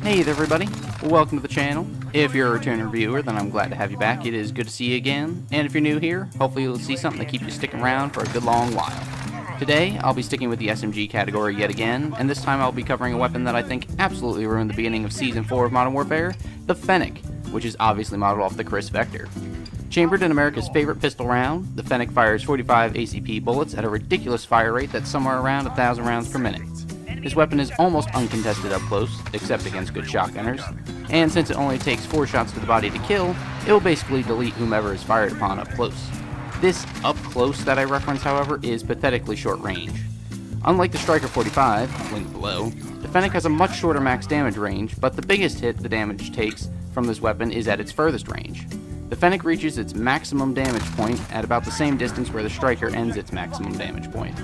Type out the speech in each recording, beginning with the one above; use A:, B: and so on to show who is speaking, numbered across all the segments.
A: Hey there everybody, welcome to the channel. If you're a returning viewer, then I'm glad to have you back. It is good to see you again. And if you're new here, hopefully you'll see something to keep you sticking around for a good long while. Today, I'll be sticking with the SMG category yet again, and this time I'll be covering a weapon that I think absolutely ruined the beginning of Season 4 of Modern Warfare, the Fennec, which is obviously modeled off the Chris Vector. Chambered in America's favorite pistol round, the Fennec fires 45 ACP bullets at a ridiculous fire rate that's somewhere around 1,000 rounds per minute. This weapon is almost uncontested up close, except against good shotgunners, and since it only takes 4 shots to the body to kill, it will basically delete whomever is fired upon up close. This up close that I reference, however, is pathetically short range. Unlike the Striker 45, linked below, the Fennec has a much shorter max damage range, but the biggest hit the damage takes from this weapon is at its furthest range. The Fennec reaches its maximum damage point at about the same distance where the Striker ends its maximum damage point.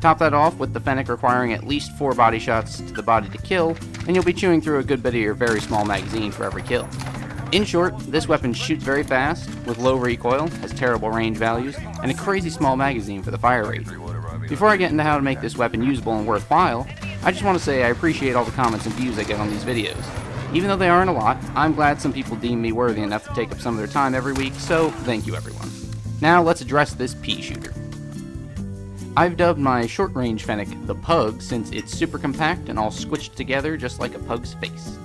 A: Top that off with the Fennec requiring at least 4 body shots to the body to kill, and you'll be chewing through a good bit of your very small magazine for every kill. In short, this weapon shoots very fast, with low recoil, has terrible range values, and a crazy small magazine for the fire rate. Before I get into how to make this weapon usable and worthwhile, I just want to say I appreciate all the comments and views I get on these videos. Even though they aren't a lot, I'm glad some people deem me worthy enough to take up some of their time every week, so thank you everyone. Now let's address this pea shooter. I've dubbed my short-range Fennec the Pug since it's super compact and all squished together just like a pug's face.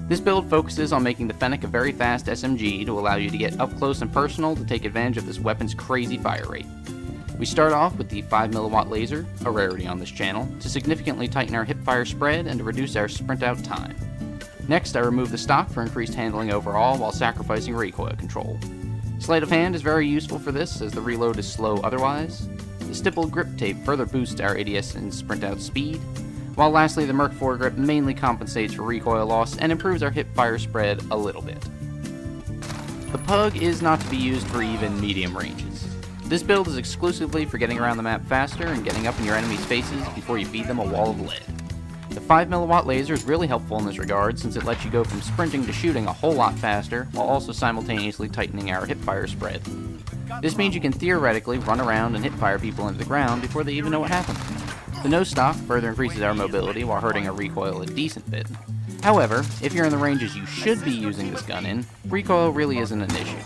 A: This build focuses on making the Fennec a very fast SMG to allow you to get up close and personal to take advantage of this weapon's crazy fire rate. We start off with the 5mm laser, a rarity on this channel, to significantly tighten our hipfire spread and to reduce our sprint out time. Next, I remove the stock for increased handling overall while sacrificing recoil control. Sleight of hand is very useful for this as the reload is slow otherwise. The stippled grip tape further boosts our ADS and sprint out speed, while lastly the Merc foregrip mainly compensates for recoil loss and improves our hipfire spread a little bit. The Pug is not to be used for even medium ranges. This build is exclusively for getting around the map faster and getting up in your enemies' faces before you feed them a wall of lead. The 5mm laser is really helpful in this regard since it lets you go from sprinting to shooting a whole lot faster while also simultaneously tightening our hipfire spread. This means you can theoretically run around and hipfire people into the ground before they even know what happened. The no stock further increases our mobility while hurting our recoil a decent bit. However, if you're in the ranges you should be using this gun in, recoil really isn't an issue.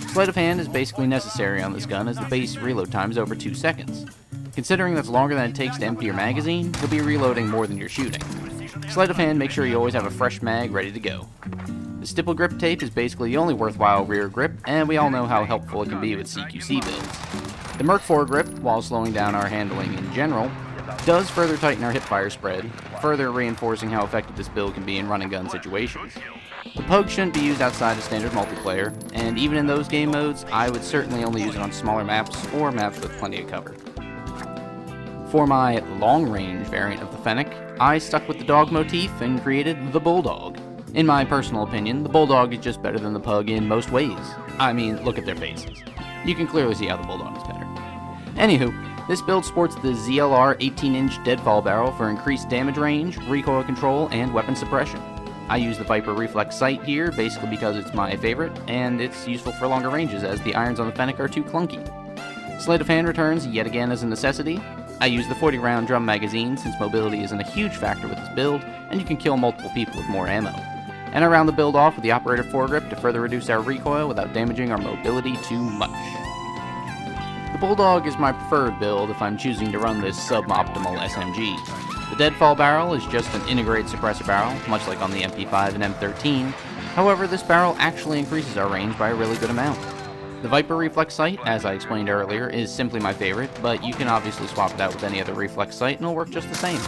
A: Sleight of hand is basically necessary on this gun as the base reload time is over 2 seconds. Considering that's longer than it takes to empty your magazine, you'll be reloading more than you're shooting. Sleight of hand makes sure you always have a fresh mag ready to go. The stipple grip tape is basically the only worthwhile rear grip, and we all know how helpful it can be with CQC builds. The Merc foregrip, while slowing down our handling in general, does further tighten our hipfire spread, further reinforcing how effective this build can be in run and gun situations. The Pug shouldn't be used outside of standard multiplayer, and even in those game modes, I would certainly only use it on smaller maps or maps with plenty of cover. For my long-range variant of the Fennec, I stuck with the dog motif and created the Bulldog. In my personal opinion, the Bulldog is just better than the Pug in most ways. I mean, look at their faces. You can clearly see how the Bulldog is better. Anywho, this build sports the ZLR 18-inch deadfall barrel for increased damage range, recoil control, and weapon suppression. I use the Viper Reflex sight here basically because it's my favorite, and it's useful for longer ranges as the irons on the Fennec are too clunky. Sleight of hand returns yet again as a necessity. I use the 40-round drum magazine since mobility isn't a huge factor with this build, and you can kill multiple people with more ammo. And I round the build off with the operator foregrip to further reduce our recoil without damaging our mobility too much. The Bulldog is my preferred build if I'm choosing to run this suboptimal SMG. The deadfall barrel is just an integrated suppressor barrel, much like on the MP5 and M13, however this barrel actually increases our range by a really good amount. The Viper Reflex sight, as I explained earlier, is simply my favorite, but you can obviously swap it out with any other reflex sight and it'll work just the same.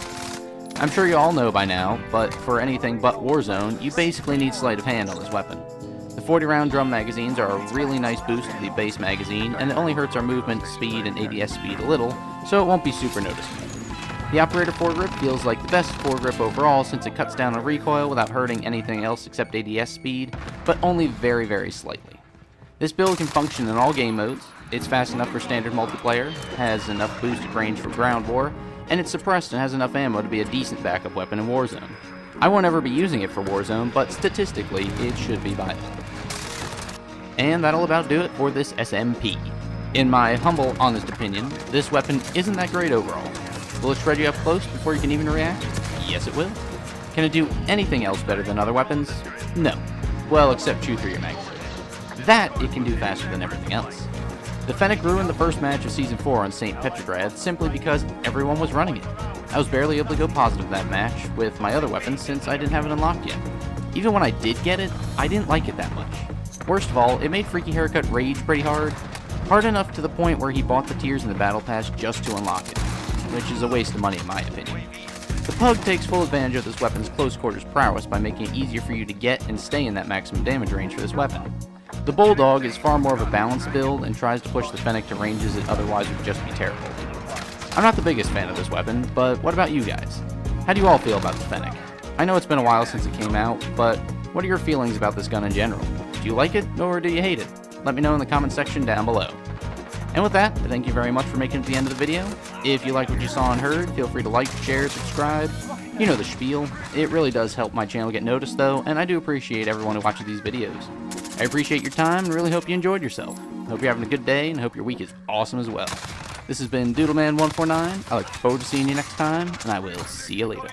A: I'm sure you all know by now, but for anything but Warzone, you basically need sleight of hand on this weapon. The 40-round drum magazines are a really nice boost to the base magazine, and it only hurts our movement speed and ADS speed a little, so it won't be super noticeable. The operator foregrip feels like the best foregrip overall since it cuts down on recoil without hurting anything else except ADS speed, but only very, very slightly. This build can function in all game modes, it's fast enough for standard multiplayer, has enough boosted range for ground war, and it's suppressed and has enough ammo to be a decent backup weapon in Warzone. I won't ever be using it for Warzone, but statistically, it should be viable. And that'll about do it for this SMP. In my humble, honest opinion, this weapon isn't that great overall. Will it shred you up close before you can even react? Yes, it will. Can it do anything else better than other weapons? No. Well, except chew through your magazine. That it can do faster than everything else. The Fennec ruined the first match of Season 4 on St. Petrograd simply because everyone was running it. I was barely able to go positive that match with my other weapons since I didn't have it unlocked yet. Even when I did get it, I didn't like it that much. Worst of all, it made Freaky Haircut rage pretty hard. Hard enough to the point where he bought the tiers in the Battle Pass just to unlock it, which is a waste of money in my opinion. The Pug takes full advantage of this weapon's close quarters prowess by making it easier for you to get and stay in that maximum damage range for this weapon. The Bulldog is far more of a balanced build and tries to push the Fennec to ranges that otherwise would just be terrible. I'm not the biggest fan of this weapon, but what about you guys? How do you all feel about the Fennec? I know it's been a while since it came out, but what are your feelings about this gun in general? Do you like it, or do you hate it? Let me know in the comment section down below. And with that, thank you very much for making it to the end of the video. If you liked what you saw and heard, feel free to like, share, subscribe. You know the spiel. It really does help my channel get noticed though, and I do appreciate everyone who watches these videos. I appreciate your time and really hope you enjoyed yourself. Hope you're having a good day and hope your week is awesome as well. This has been Doodleman149. I look forward to seeing you next time, and I will see you later.